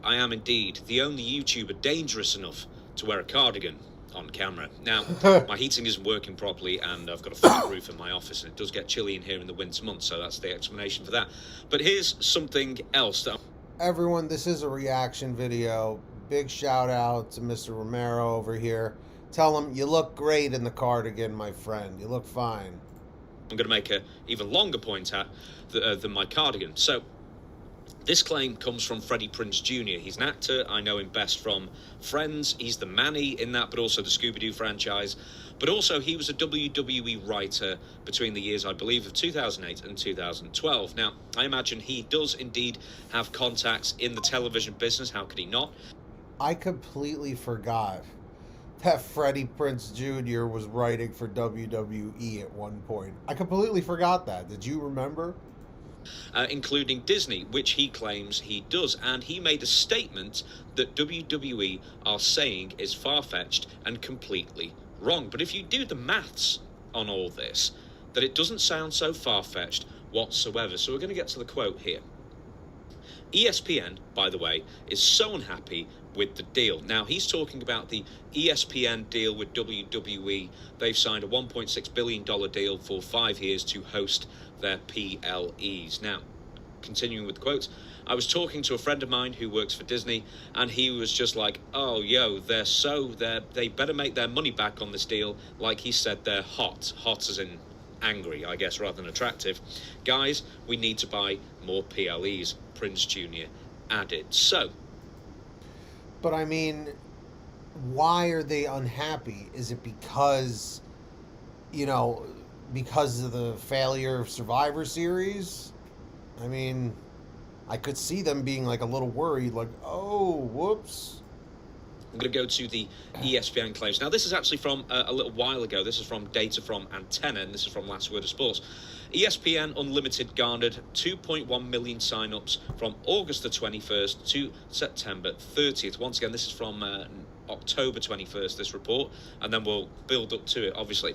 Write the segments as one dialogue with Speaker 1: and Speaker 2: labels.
Speaker 1: I am indeed the only YouTuber dangerous enough to wear a cardigan on camera. Now, my heating isn't working properly, and I've got a flat roof in my office, and it does get chilly in here in the winter months, so that's the explanation for that. But here's something else that...
Speaker 2: Everyone, this is a reaction video. Big shout out to Mr. Romero over here. Tell him, you look great in the cardigan, my friend. You look fine.
Speaker 1: I'm going to make a even longer point at than my cardigan. So, this claim comes from Freddie Prinze Jr. He's an actor. I know him best from Friends. He's the Manny in that, but also the Scooby-Doo franchise. But also, he was a WWE writer between the years, I believe, of 2008 and 2012. Now, I imagine he does indeed have contacts in the television business. How could he not?
Speaker 2: I completely forgot that Freddie Prinze Jr. was writing for WWE at one point. I completely forgot that. Did you remember?
Speaker 1: Including Disney, which he claims he does. And he made a statement that WWE are saying is far-fetched and completely wrong. But if you do the maths on all this, that it doesn't sound so far-fetched whatsoever. So we're going to get to the quote here. ESPN, by the way, is so unhappy with the deal. Now, he's talking about the ESPN deal with WWE. They've signed a $1.6 billion deal for 5 years to host their PLEs. Now, continuing with quotes, I was talking to a friend of mine who works for Disney, and he was just like, oh, yo, they better make their money back on this deal. Like he said, they're hot as in angry, I guess, rather than attractive. Guys, we need to buy more PLEs, Prinze Jr. added. So,
Speaker 2: but I mean, why are they unhappy? Is it because, because of the failure of Survivor Series? I mean, I could see them being like a little worried, like, oh, whoops.
Speaker 1: I'm going to go to the ESPN claims. Now, this is actually from a little while ago. This is from data from Antenna, and this is from Last Word of Sports. ESPN Unlimited garnered 2.1 million sign-ups from August the 21st to September 30th. Once again, this is from October 21st, this report, and then we'll build up to it, obviously.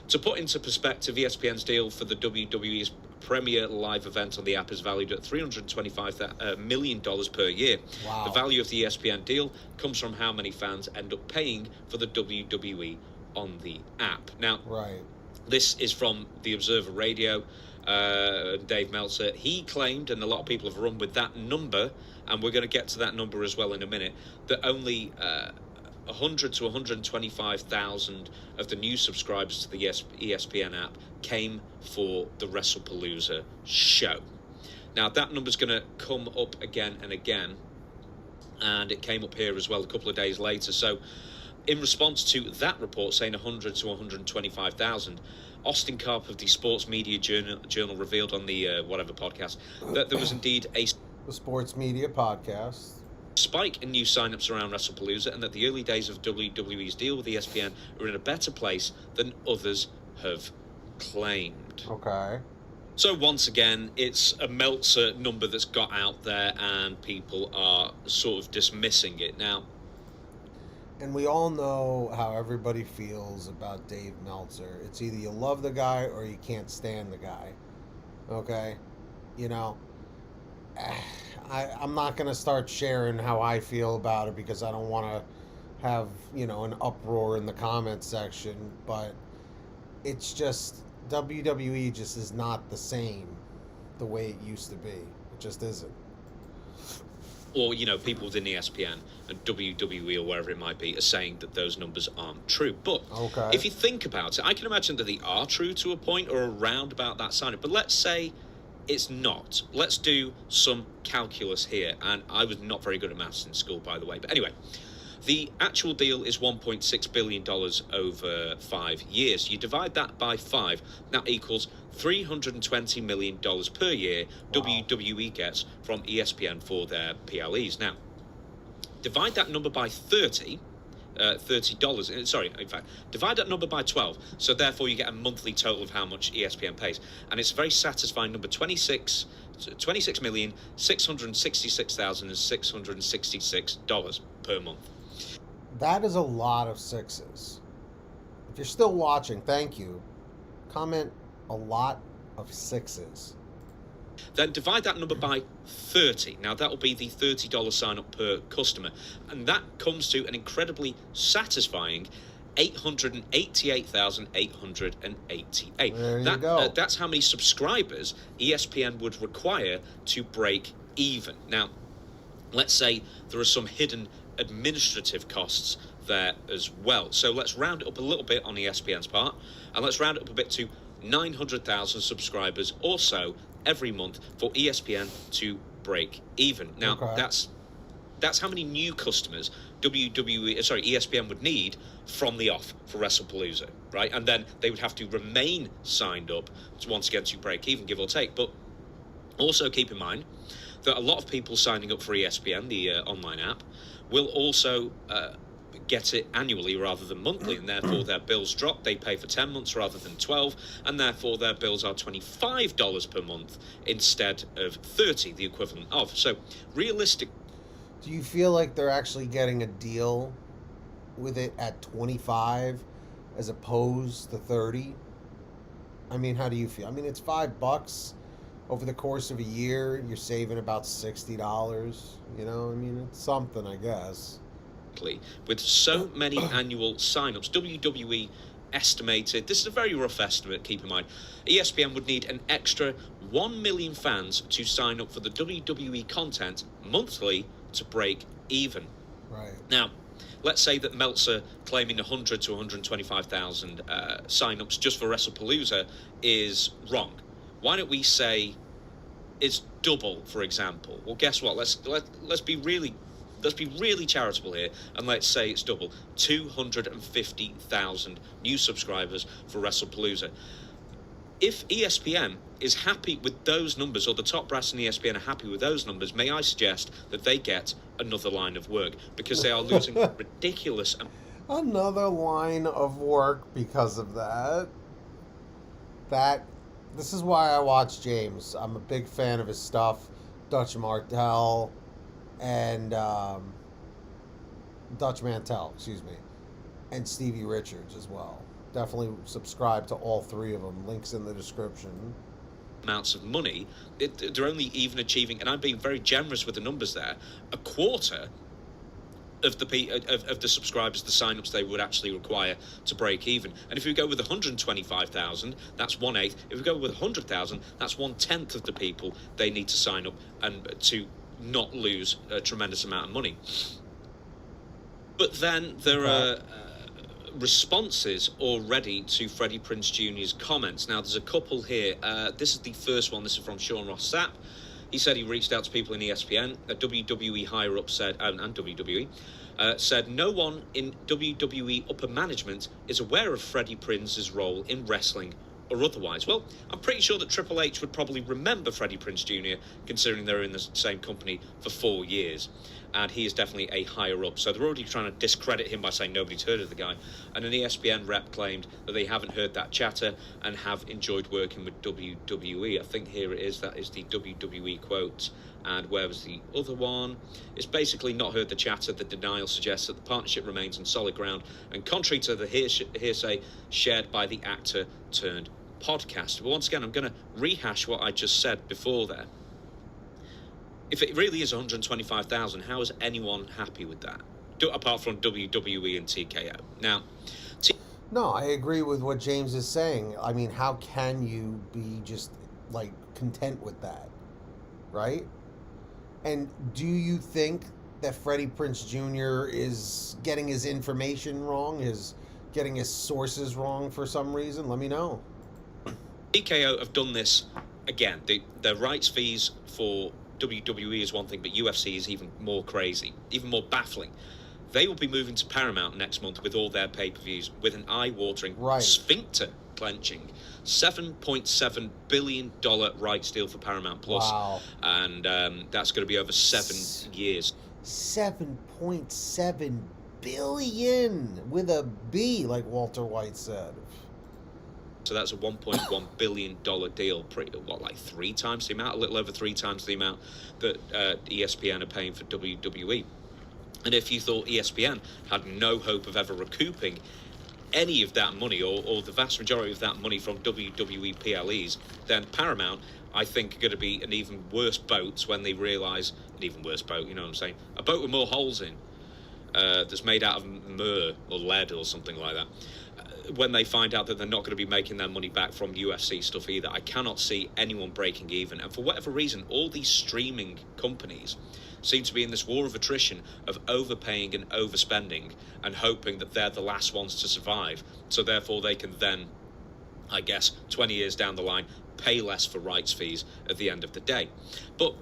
Speaker 1: To put into perspective, ESPN's deal for the WWE's premier live event on the app is valued at $325 million per year.
Speaker 2: Wow.
Speaker 1: The value of the ESPN deal comes from how many fans end up paying for the WWE on the app. Now,
Speaker 2: right.
Speaker 1: This is from the Observer Radio. Dave Meltzer, he claimed, and a lot of people have run with that number, and we're going to get to that number as well in a minute, that only 100 to 125,000 of the new subscribers to the ESPN app came for the WrestlePalooza show. Now, that number's going to come up again and again, and it came up here as well a couple of days later. So, in response to that report saying 100 to 125,000, Austin Karp of the Sports Media Journal revealed on the whatever podcast that there was indeed
Speaker 2: the Sports Media Podcast
Speaker 1: spike in new sign-ups around WrestlePalooza, and that the early days of WWE's deal with ESPN are in a better place than others have claimed.
Speaker 2: Okay.
Speaker 1: So once again, it's a Meltzer number that's got out there, and people are sort of dismissing it now.
Speaker 2: And we all know how everybody feels about Dave Meltzer. It's either you love the guy or you can't stand the guy. Okay? I'm not going to start sharing how I feel about it because I don't want to have, an uproar in the comment section. But it's just, WWE just is not the same the way it used to be. It just isn't.
Speaker 1: Or, people within ESPN and WWE or wherever it might be are saying that those numbers aren't true. But if you think about it, I can imagine that they are true to a point or around about that sign-up. But let's say it's not. Let's do some calculus here. And I was not very good at maths in school, by the way. But anyway, the actual deal is $1.6 billion over 5 years. You divide that by 5, that equals $320 million per year. Wow. WWE gets from ESPN for their PLEs. Now, divide that number by $30. In fact, divide that number by 12. So therefore, you get a monthly total of how much ESPN pays, and it's a very satisfying number: $26,666,666 per month.
Speaker 2: That is a lot of sixes. If you're still watching, thank you. Comment a lot of sixes.
Speaker 1: Then divide that number by 30. Now, that will be the $30 sign-up per customer. And that comes to an incredibly satisfying 888,888.
Speaker 2: There you go.
Speaker 1: That's how many subscribers ESPN would require to break even. Now, let's say there are some hidden administrative costs there as well. So let's round it up a little bit on ESPN's part, and let's round it up a bit to 900,000 subscribers or so every month for ESPN to break even. Now, that's how many new customers ESPN would need from the off for WrestlePalooza, right? And then they would have to remain signed up to once again to break even, give or take. But also keep in mind that a lot of people signing up for ESPN, the online app, will also get it annually rather than monthly, and therefore their bills drop. They pay for 10 months rather than 12, and therefore their bills are $25 per month instead of 30, the equivalent of. So realistic.
Speaker 2: Do you feel like they're actually getting a deal with it at 25 as opposed to 30? I mean, how do you feel? I mean, it's $5 over the course of a year. You're saving about $60. You know, I mean, it's something, I guess.
Speaker 1: With so many annual sign-ups, WWE estimated, this is a very rough estimate, keep in mind, ESPN would need an extra 1 million fans to sign up for the WWE content monthly to break even.
Speaker 2: Right.
Speaker 1: Now, let's say that Meltzer claiming 100 to 125,000 sign-ups just for WrestlePalooza is wrong. Why don't we say it's double, for example? Well, guess what? Let's be really charitable here, and let's say it's double. 250,000 new subscribers for WrestlePalooza. If ESPN is happy with those numbers, or the top brass in ESPN are happy with those numbers, may I suggest that they get another line of work, because they are losing ridiculous.
Speaker 2: Another line of work because of that. This is why I watch James. I'm a big fan of his stuff. Dutch Martel and Dutch Mantel, and Stevie Richards as well. Definitely subscribe to all three of them. Links in the description.
Speaker 1: Amounts of money, they're only even achieving, and I'm being very generous with the numbers there, a quarter of the subscribers, the sign-ups they would actually require to break even. And if we go with 125,000, that's 1/8. If we go with 100,000, that's 1/10 of the people they need to sign up and to not lose a tremendous amount of money. But then there are responses already to Freddie Prinze Jr.'s comments. Now, there's a couple here. This is the first one. This is from Sean Ross Sapp. He said he reached out to people in ESPN. A WWE higher-up said, and WWE, said no one in WWE upper management is aware of Freddie Prinze's role in wrestling or otherwise. Well, I'm pretty sure that Triple H would probably remember Freddie Prinze Jr., considering they're in the same company for 4 years. And he is definitely a higher-up. So they're already trying to discredit him by saying nobody's heard of the guy. And an ESPN rep claimed that they haven't heard that chatter and have enjoyed working with WWE. I think here it is. That is the WWE quote. And where was the other one? It's basically not heard the chatter. The denial suggests that the partnership remains on solid ground. And contrary to the hearsay shared by the actor turned podcast. But once again, I'm going to rehash what I just said before there. If it really is 125,000, how is anyone happy with that? Apart from WWE and TKO. Now,
Speaker 2: no, I agree with what James is saying. I mean, how can you be just, content with that? Right? And do you think that Freddie Prinze Jr. is getting his information wrong, getting his sources wrong for some reason? Let me know.
Speaker 1: TKO have done this again. Their rights fees for WWE is one thing, but UFC is even more crazy, even more baffling. They will be moving to Paramount next month with all their pay-per-views, with an eye-watering, sphincter clenching $7.7 billion rights deal for Paramount Plus.
Speaker 2: Wow.
Speaker 1: And that's going to be over 7 years.
Speaker 2: 7.7 billion with a B, like Walter White said.
Speaker 1: So that's a $1.1 billion deal, like 3 times the amount, a little over 3 times the amount that ESPN are paying for WWE. And if you thought ESPN had no hope of ever recouping any of that money, or the vast majority of that money from WWE PLEs, then Paramount I think, are going to be an even worse boat when they realise, an even worse boat, you know what I'm saying? A boat with more holes in, that's made out of myrrh or lead or something like that. When they find out that they're not going to be making their money back from UFC stuff either, I cannot see anyone breaking even. And for whatever reason, all these streaming companies seem to be in this war of attrition of overpaying and overspending and hoping that they're the last ones to survive. So therefore they can then, I guess, 20 years down the line, pay less for rights fees at the end of the day. But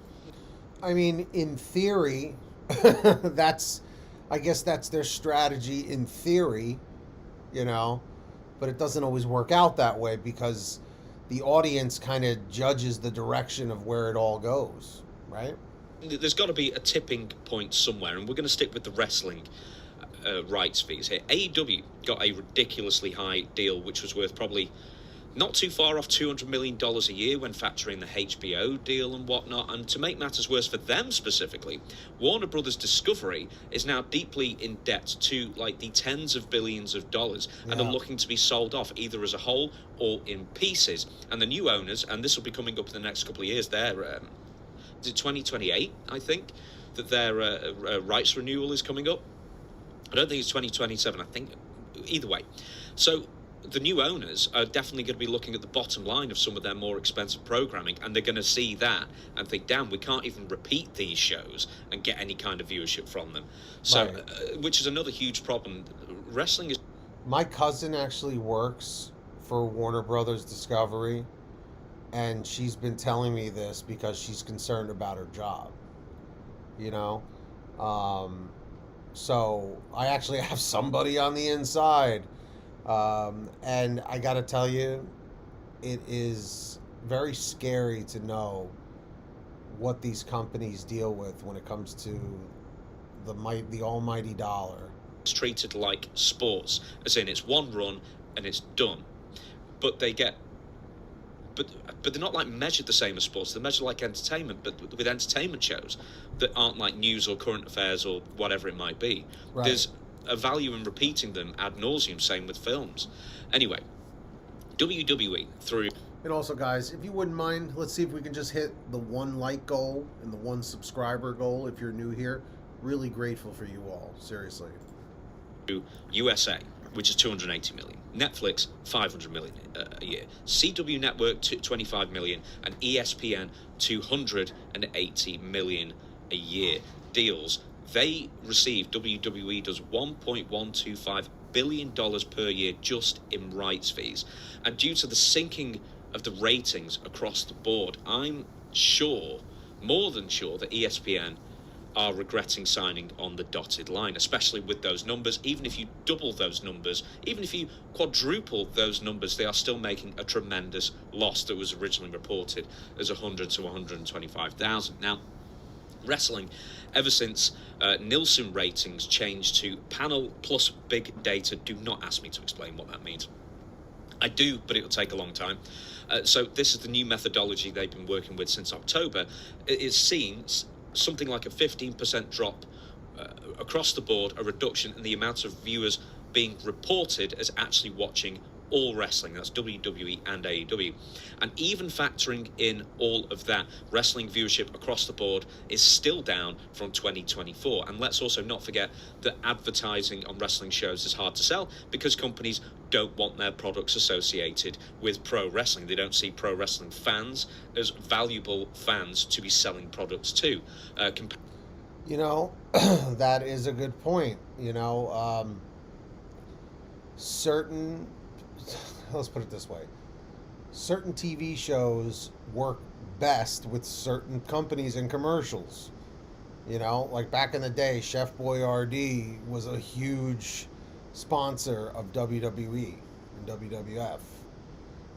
Speaker 2: I mean, in theory, I guess that's their strategy in theory, you know, but it doesn't always work out that way because the audience kind of judges the direction of where it all goes, right?
Speaker 1: there's got to be a tipping point somewhere, and we're going to stick with the wrestling rights fees here. AEW got a ridiculously high deal, which was worth probably not too far off $200 million a year when factoring the HBO deal and whatnot. And to make matters worse for them specifically, Warner Brothers Discovery is now deeply in debt to like the tens of billions of dollars, and are looking to be sold off either as a whole or in pieces. And the new owners, and this will be coming up in the next couple of years, they're 2028, I think, that their rights renewal is coming up. I don't think it's 2027, I think, either way. So the new owners are definitely going to be looking at the bottom line of some of their more expensive programming, and they're going to see that and think, damn, we can't even repeat these shows and get any kind of viewership from them. So, right. Which is another huge problem. Wrestling is...
Speaker 2: My cousin actually works for Warner Brothers Discovery, and she's been telling me this because she's concerned about her job, you know? So I actually have somebody on the inside. And I got to tell you, it is very scary to know what these companies deal with when it comes to the almighty dollar.
Speaker 1: It's treated like sports, as in it's one run and it's done. But they get... But they're not like measured the same as sports. They're measured like entertainment, but with entertainment shows that aren't like news or current affairs or whatever it might be. Right. There's a value in repeating them ad nauseum, same with films. Anyway, WWE through...
Speaker 2: And also, guys, if you wouldn't mind, let's see if we can just hit the 1 like goal and the 1 subscriber goal if you're new here. Really grateful for you all, seriously.
Speaker 1: USA, which is 280 million. Netflix, 500 million a year. CW Network, 25 million. And ESPN, 280 million a year. Deals. They receive, WWE does $1.125 billion per year just in rights fees. And due to the sinking of the ratings across the board, I'm sure, more than sure, that ESPN are regretting signing on the dotted line, especially with those numbers. Even if you double those numbers, even if you quadruple those numbers, they are still making a tremendous loss that was originally reported as 100 to 125,000. Now, wrestling, ever since Nielsen ratings changed to panel plus big data, do not ask me to explain what that means. I do, but it will take a long time. So this is the new methodology they've been working with since October. It is seen something like a 15% drop across the board, a reduction in the amount of viewers being reported as actually watching all wrestling. That's WWE and AEW. And even factoring in all of that, wrestling viewership across the board is still down from 2024. And let's also not forget that advertising on wrestling shows is hard to sell because companies don't want their products associated with pro wrestling. They don't see pro wrestling fans as valuable fans to be selling products to.
Speaker 2: You know, that is a good point. You know, let's put it this way. Certain TV shows work best with certain companies and commercials. You know, like back in the day, Chef Boyardee was a huge sponsor of WWE and WWF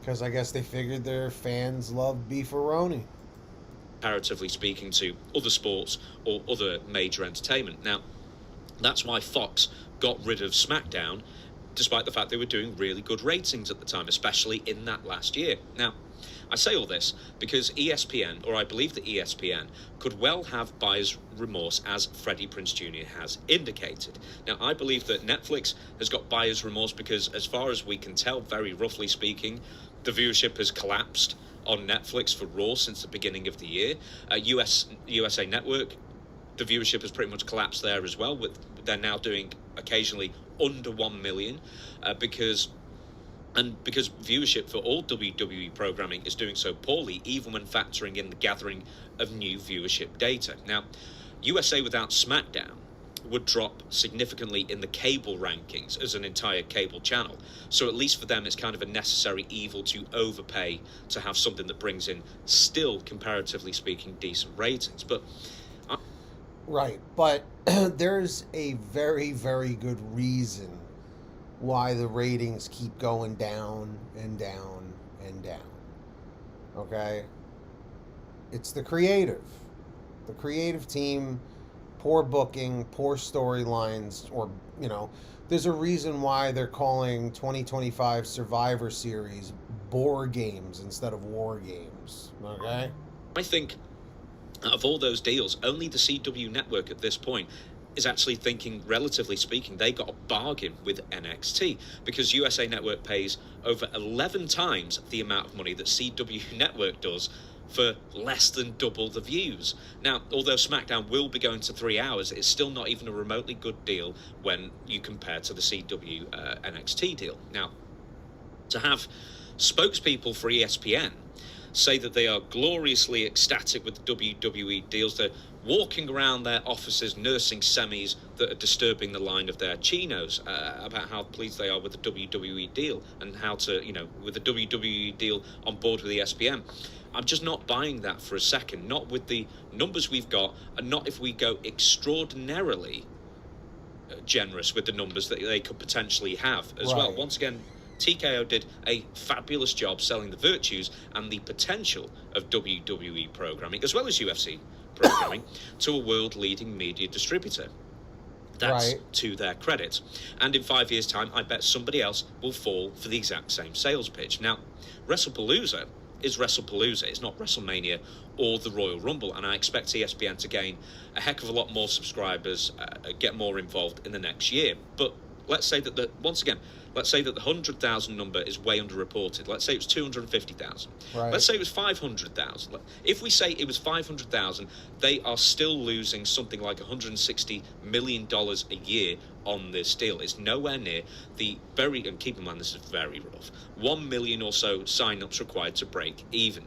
Speaker 2: because I guess they figured their fans loved beefaroni.
Speaker 1: Comparatively speaking to other sports or other major entertainment. Now, that's why Fox got rid of SmackDown, despite the fact they were doing really good ratings at the time, especially in that last year. Now, I say all this because ESPN, or I believe that ESPN, could well have buyer's remorse, as Freddie Prinze Jr. has indicated. Now, I believe that Netflix has got buyer's remorse because, as far as we can tell, very roughly speaking, the viewership has collapsed on Netflix for Raw since the beginning of the year. USA Network, the viewership has pretty much collapsed there as well. They're now doing occasionally under 1 million because viewership for all WWE programming is doing so poorly, even when factoring in the gathering of new viewership data. Now, USA Without SmackDown would drop significantly in the cable rankings as an entire cable channel. So at least for them, it's kind of a necessary evil to overpay to have something that brings in, still, comparatively speaking, decent ratings. But
Speaker 2: right, but there's a very, very good reason why the ratings keep going down and down and down. Okay? It's the creative team. Poor booking, poor storylines, or, there's a reason why they're calling 2025 Survivor Series Boar Games instead of War Games, okay?
Speaker 1: I think out of all those deals, only the CW network at this point is actually thinking, relatively speaking, they got a bargain with NXT, because USA Network pays over 11 times the amount of money that CW Network does for less than double the views. Now, although SmackDown will be going to 3 hours, it's still not even a remotely good deal when you compare to the CW NXT deal. Now, to have spokespeople for ESPN say that they are gloriously ecstatic with the WWE deals, they're walking around their offices nursing semis that are disturbing the line of their chinos, about how pleased they are with the WWE deal and how to, with the WWE deal on board with ESPN. I'm just not buying that for a second, not with the numbers we've got, and not if we go extraordinarily generous with the numbers that they could potentially have as well. Once again, TKO did a fabulous job selling the virtues and the potential of WWE programming, as well as UFC programming, to a world-leading media distributor. That's to their credit. And in 5 years' time, I bet somebody else will fall for the exact same sales pitch. Now, WrestlePalooza is WrestlePalooza. It's not WrestleMania or the Royal Rumble, and I expect ESPN to gain a heck of a lot more subscribers, get more involved in the next year. But let's say that let's say that the 100,000 number is way underreported. Let's say it was 250,000. Let's say it was 500,000. If we say it was 500,000, they are still losing something like $160 million a year on this deal. It's nowhere near the and keep in mind this is very rough, 1 million or so sign-ups required to break even.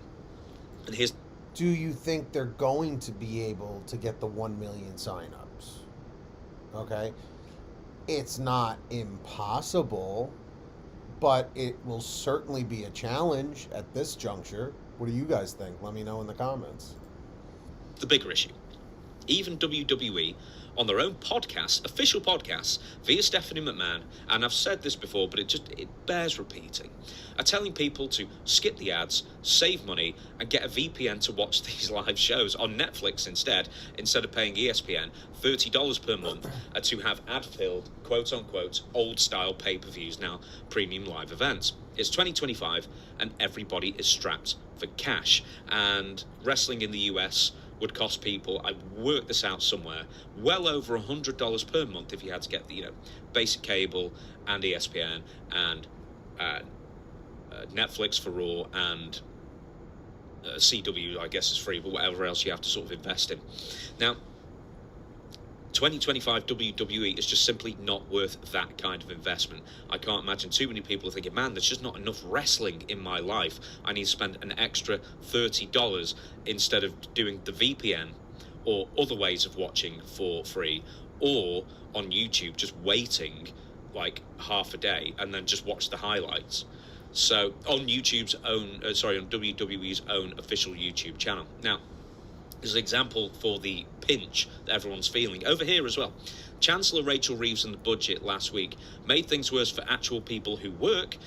Speaker 1: And here's...
Speaker 2: Do you think they're going to be able to get the 1 million sign-ups? Okay? It's not impossible, but it will certainly be a challenge at this juncture. What do you guys think? Let me know in the comments.
Speaker 1: The bigger issue. Even WWE, on their own podcasts, official podcasts, via Stephanie McMahon, and I've said this before, but it bears repeating, are telling people to skip the ads, save money, and get a VPN to watch these live shows on Netflix instead of paying ESPN $30 per month to have ad-filled, quote-unquote, old-style pay-per-views, now premium live events. It's 2025, and everybody is strapped for cash, and wrestling in the US would cost people, I worked this out somewhere, well over $100 per month if you had to get the basic cable and ESPN and Netflix for Raw, and CW I guess is free, but whatever else you have to sort of invest in. Now, 2025 WWE is just simply not worth that kind of investment. I can't imagine too many people thinking, man, there's just not enough wrestling in my life. I need to spend an extra $30 instead of doing the VPN or other ways of watching for free, or on YouTube just waiting like half a day and then just watch the highlights. So on YouTube's own, on WWE's own official YouTube channel. Now, as an example for the pinch that everyone's feeling over here as well, Chancellor Rachel Reeves and the budget last week made things worse for actual people who work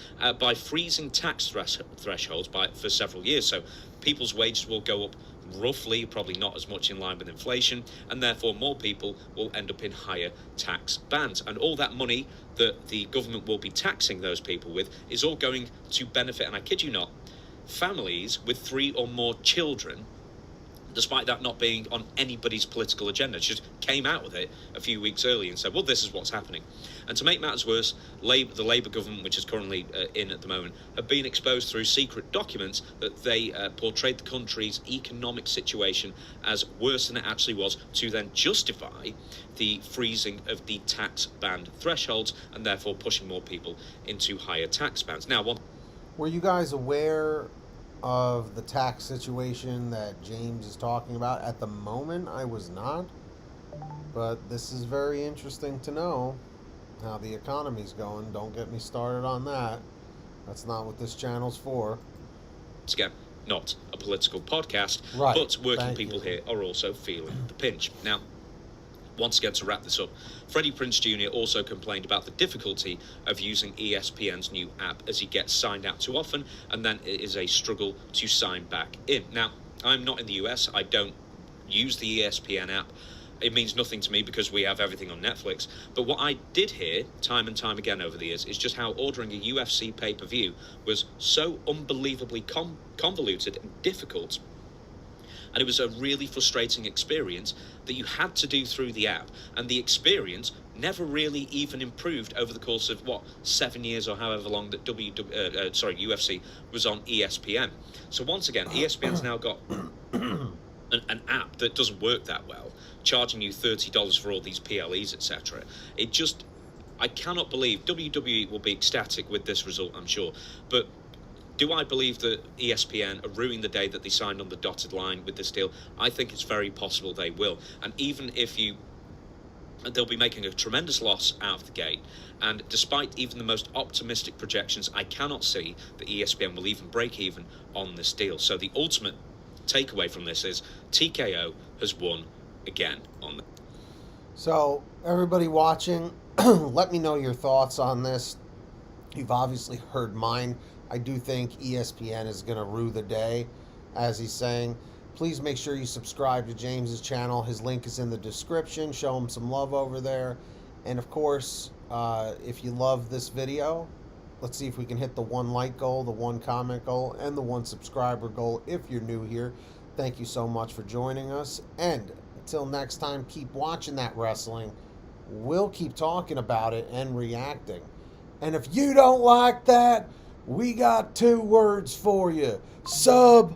Speaker 1: by freezing tax thresholds for several years. So people's wages will go up roughly, probably not as much in line with inflation, and therefore more people will end up in higher tax bands. And all that money that the government will be taxing those people with is all going to benefit, and I kid you not, families with 3 or more children, despite that not being on anybody's political agenda. It just came out with it a few weeks earlier and said, well, this is what's happening. And to make matters worse, the Labour government, which is currently in at the moment, have been exposed through secret documents that they portrayed the country's economic situation as worse than it actually was, to then justify the freezing of the tax band thresholds and therefore pushing more people into higher tax bands. Now,
Speaker 2: were you guys aware of the tax situation that James is talking about? At the moment, I was not, but this is very interesting to know how the economy's going. Don't get me started on that. That's not what this channel's for.
Speaker 1: Again, not a political podcast,
Speaker 2: right.
Speaker 1: But working people here are also feeling the pinch. Now, once again, to wrap this up, Freddie Prinze Jr. also complained about the difficulty of using ESPN's new app, as he gets signed out too often, and then it is a struggle to sign back in. Now, I'm not in the US. I don't use the ESPN app. It means nothing to me because we have everything on Netflix. But what I did hear time and time again over the years is just how ordering a UFC pay-per-view was so unbelievably convoluted and difficult. And it was a really frustrating experience that you had to do through the app. And the experience never really even improved over the course of, 7 years or however long that UFC was on ESPN. So once again, ESPN's now got an app that doesn't work that well, charging you $30 for all these PLEs, etc. I cannot believe WWE will be ecstatic with this result, I'm sure. But do I believe that ESPN are ruining the day that they signed on the dotted line with this deal? I think it's very possible they will. And even if they'll be making a tremendous loss out of the gate. And despite even the most optimistic projections, I cannot see that ESPN will even break even on this deal. So the ultimate takeaway from this is TKO has won again on the...
Speaker 2: So everybody watching, let me know your thoughts on this. You've obviously heard mine. I do think ESPN is going to rue the day, as he's saying. Please make sure you subscribe to James's channel. His link is in the description. Show him some love over there. And of course, if you love this video, let's see if we can hit the 1 like goal, the 1 comment goal, and the 1 subscriber goal if you're new here. Thank you so much for joining us. And until next time, keep watching that wrestling. We'll keep talking about it and reacting. And if you don't like that, we got 2 words for you. Subscribe.